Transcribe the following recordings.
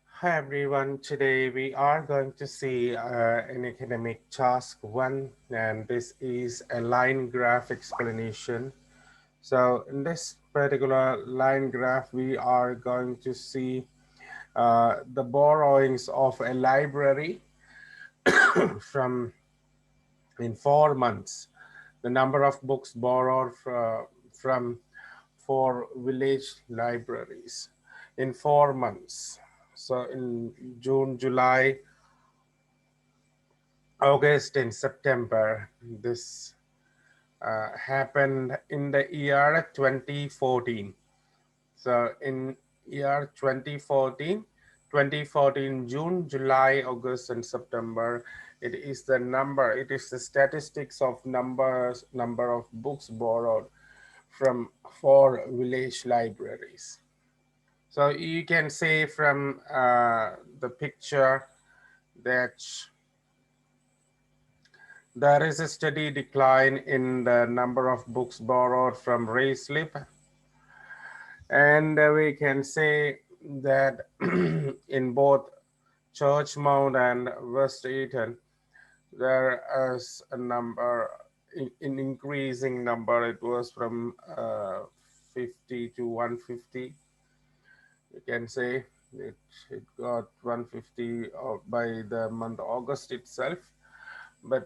Hi everyone, today we are going to see an academic task 1, and this is a line graph explanation. So in this particular line graph we are going to see the borrowings of a library from in 4 months, the number of books borrowed from 4 village libraries in 4 months. So in June, July, August, and September, this happened in the year 2014. So in year 2014, June, July, August, and September, it is the statistics of number of books borrowed from 4 village libraries. So you can say from the picture that there is a steady decline in the number of books borrowed from Rayslip, and we can say that in both Churchmount and West Eton, there is a number, in increasing number. It was from 50 to 150. You can say it got 150 by the month August itself, but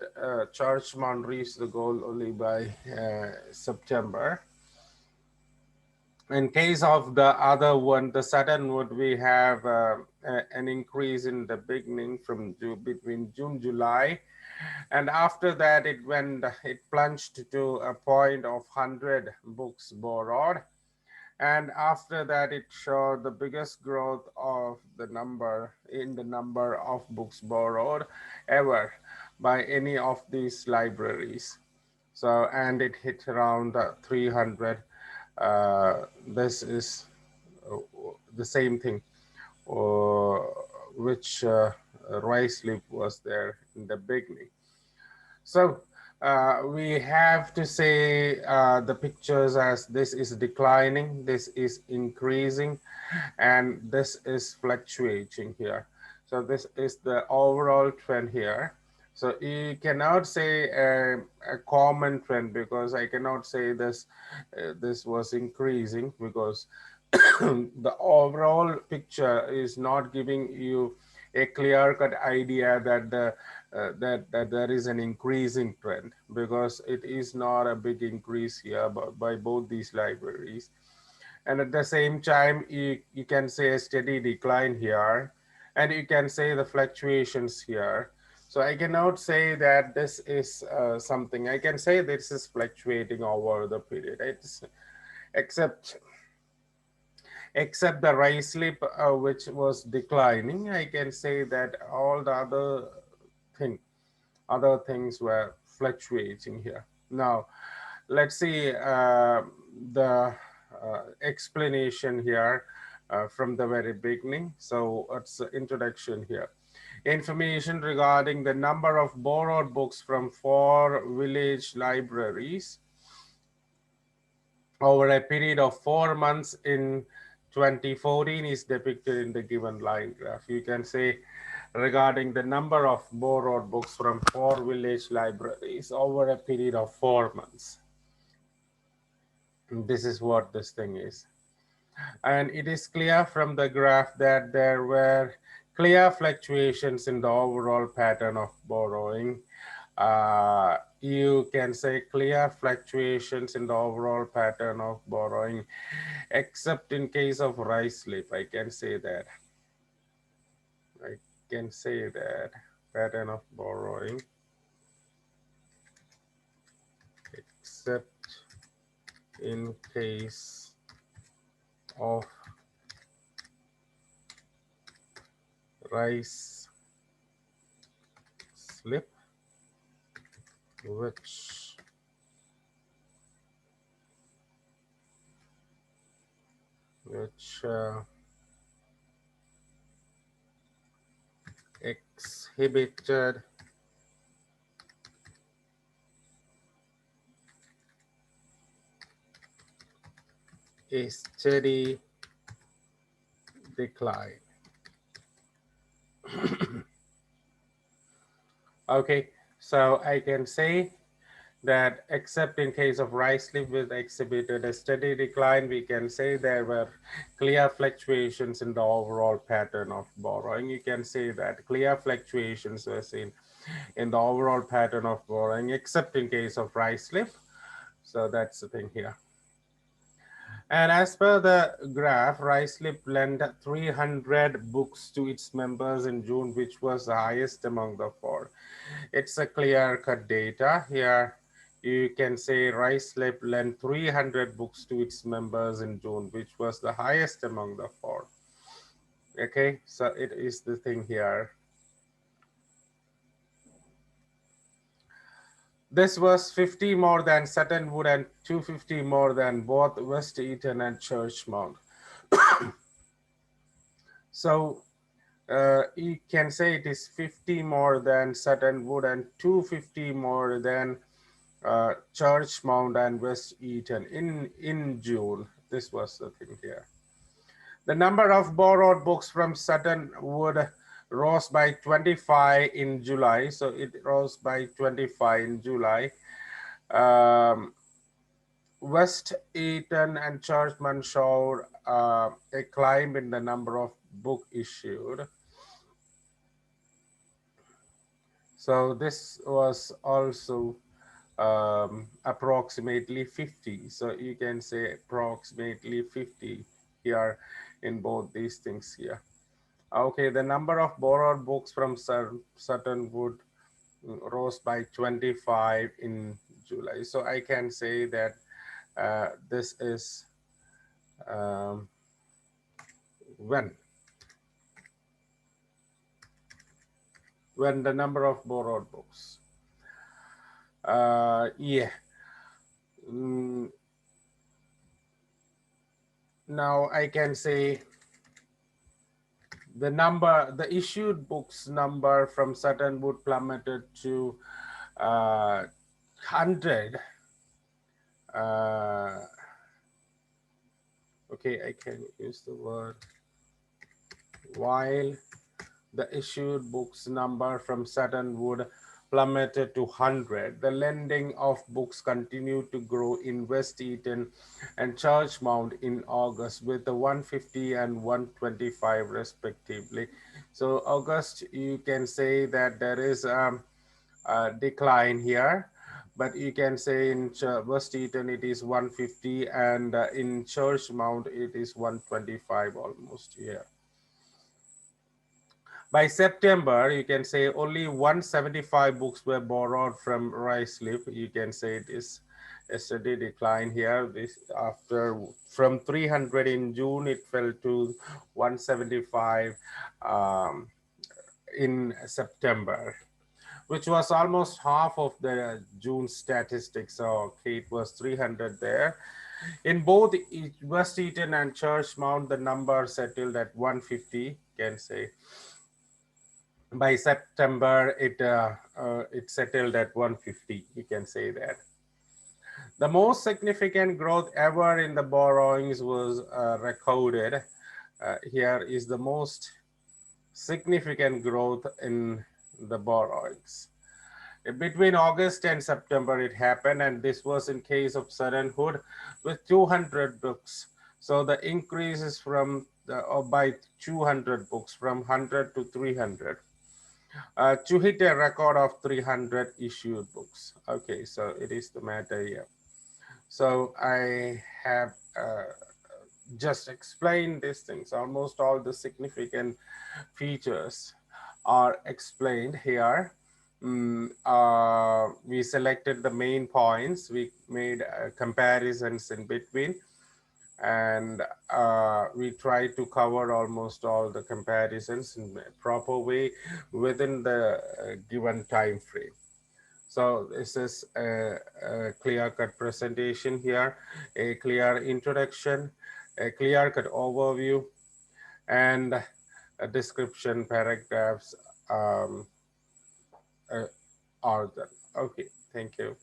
Churchmount reached the goal only by September. In case of the other one, the Suttonwood, we have an increase in the beginning from between June, July, and after that it plunged to a point of 100 books borrowed, and after that it showed the biggest growth of the number of books borrowed ever by any of these libraries. So, and it hit around 300. This is the same thing which Rice was there in the beginning. So we have to say the pictures as this is declining, this is increasing, and this is fluctuating here. So this is the overall trend here. So you cannot say a common trend, because I cannot say this was increasing, because the overall picture is not giving you a clear-cut idea that that there is an increasing trend, because it is not a big increase here by both these libraries. And at the same time, you can say a steady decline here, and you can say the fluctuations here. So I cannot say that this is something. I can say this is fluctuating over the period. It's except the rise slip, which was declining. I can say that all the thing other things were fluctuating here. Now let's see the explanation here from the very beginning. So it's introduction here. Information regarding the number of borrowed books from 4 village libraries over a period of 4 months in 2014 is depicted in the given line graph. You can say regarding the number of borrowed books from 4 village libraries over a period of 4 months. This is what this thing is. And it is clear from the graph that there were clear fluctuations in the overall pattern of borrowing. You can say clear fluctuations in the overall pattern of borrowing, except in case of rise slip. I can say that pattern of borrowing, except in case of rise slip, which exhibited a steady decline. Okay, so I can say that except in case of rice leaf which exhibited a steady decline, we can say there were clear fluctuations in the overall pattern of borrowing. You can say that clear fluctuations were seen in the overall pattern of borrowing except in case of rice leaf. So that's the thing here. And as per the graph, Ricelip lent 300 books to its members in June, which was the highest among the four. It's a clear-cut data. Here you can say Ricelip lent 300 books to its members in June, which was the highest among the four. Okay, so it is the thing here. This was 50 more than Sutton Wood and 250 more than both West Eaton and Churchmount. So you can say it is 50 more than Sutton Wood and 250 more than Churchmount and West Eaton in June. This was the thing here. The number of borrowed books from Sutton Wood rose by 25 in July. So it rose by 25 in July. Um, West Eaton and Churchmount showed a climb in the number of book issued. So this was also approximately 50. So you can say approximately 50 here in both these things here. Okay, the number of borrowed books from Sutton Wood rose by 25 in July. So I can say that this is um, when the number of borrowed books. Yeah. Mm, now I can say the issued books number from Sutton Wood plummeted to 100. Uh, okay, I can use the word while the issued books number from Sutton Wood plummeted to 100. The lending of books continued to grow in West Eaton and Churchmount in August with the 150 and 125 respectively. So August, you can say that there is a decline here, but you can say in West Eaton it is 150 and in Churchmount it is 125 almost here. By September, you can say only 175 books were borrowed from Ricelip. You can say it is a steady decline here. This after from 300 in June, it fell to 175 in September, which was almost half of the June statistics. So okay, it was 300 there. In both West Eaton and Churchmount, the number settled at 150. Can say by September, it settled at 150. You can say that. The most significant growth ever in the borrowings was recorded. Here is the most significant growth in the borrowings. Between August and September, it happened, and this was in case of Sutton Wood with 200 books. So the increase is from by 200 books from 100 to 300. To hit a record of 300 issued books. Okay, so it is the matter here. So I have just explained these things. Almost all the significant features are explained here. We selected the main points. We made comparisons in between, and we try to cover almost all the comparisons in a proper way within the given time frame. So this is a clear-cut presentation here, a clear introduction, a clear-cut overview, and a description paragraphs are done. Okay, thank you.